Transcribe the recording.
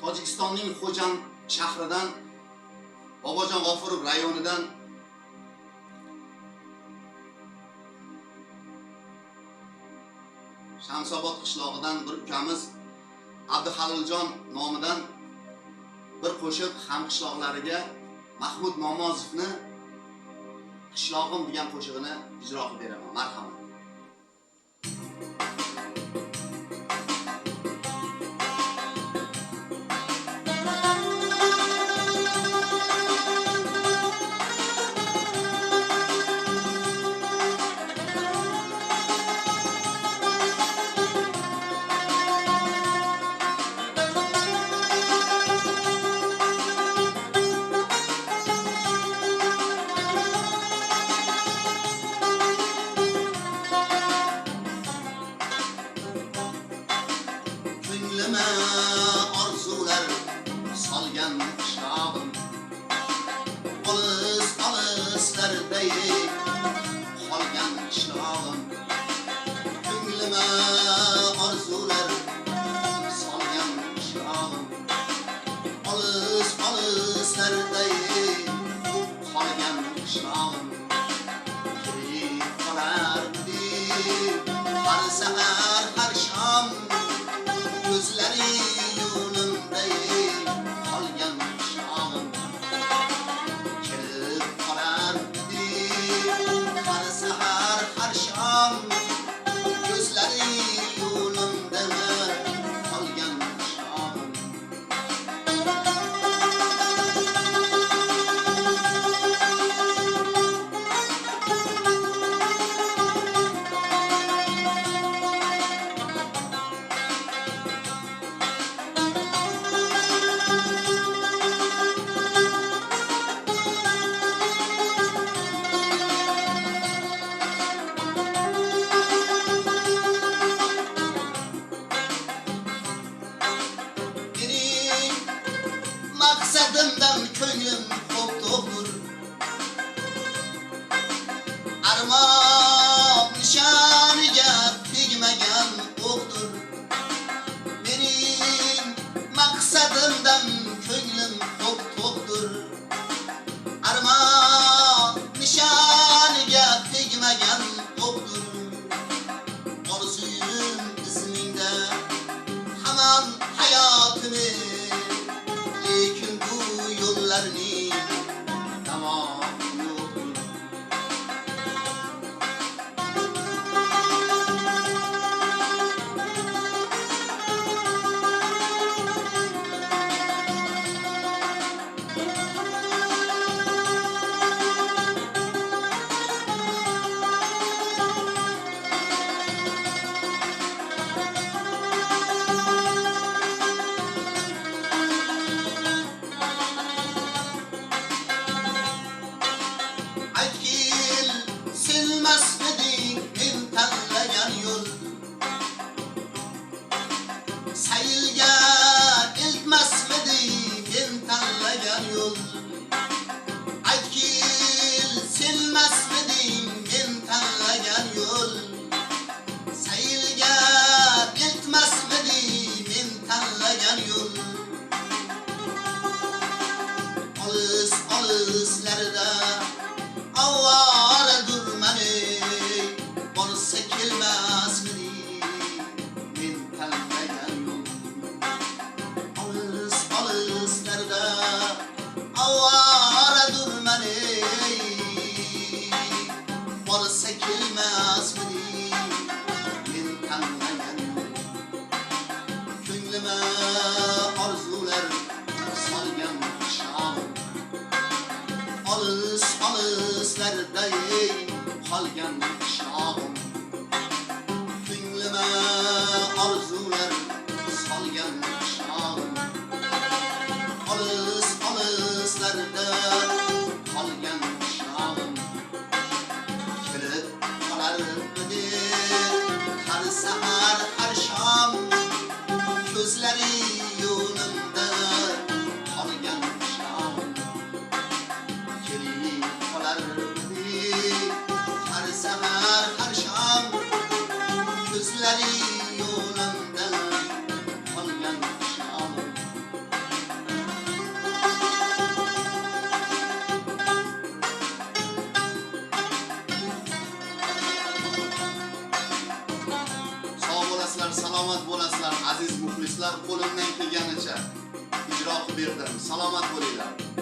Tojikistonning Xo'jand shahridan, Bobojon G'ofurov rayonidan Shamsobod qishlog'idan bir ukamiz Abduhaliljon nomidan bir qo'shiq hamqishloqlariga Mahmud Nomozovni Qishlog'im degan qo'shig'ini ijro qilib beraman. Marhamat. Arzular solgan qishlog'im olislarday qolgan qishlog'im ko'nglima orzular solgan qishlog'im olislarday qolgan qishlog'im kelib qolardi har sahar har shom gözleri yolumday qolgan qishlog'im kelib qolardi har sahar har shom gözleri yolumda qolgan qishlog'im maqsadimdan ko'nglim qo'rqtur armon nishoniga tegmagan o'qdir mening maqsadimdan ko'nglim qo'rqtur armon nishoniga tegmagan o'qdir orzuyim izmingda hamon hayotini lekin bu yollarning tamomı yoktur. Sayilga iltmasmiding men tanlagan yo'l aytkil silmasmiding men tanlagan yo'l sayilga iltmasmiding men tanlagan yo'l olislarda avvaradur mani borsa kelmasmiding men tanlagan olislarda avvaradur mani borsa kelmasmiding men tanlagan ko'nglima orzular solgan qishlog'im olislarday qolgan qishlog'im ko'nglima orzular solgan qishlog'im olislarda qolgan qishlog'im kelib qolarmidi har sahar har shom ko'zlari yo'limda qolgan qishlog'im kelib qolarmidi har sahar har shom ko'zlari yo'limda qolgan qishlog'im sizlar qo'limdan kelganicha ijro qilib berdim. Salomat bo'linglar.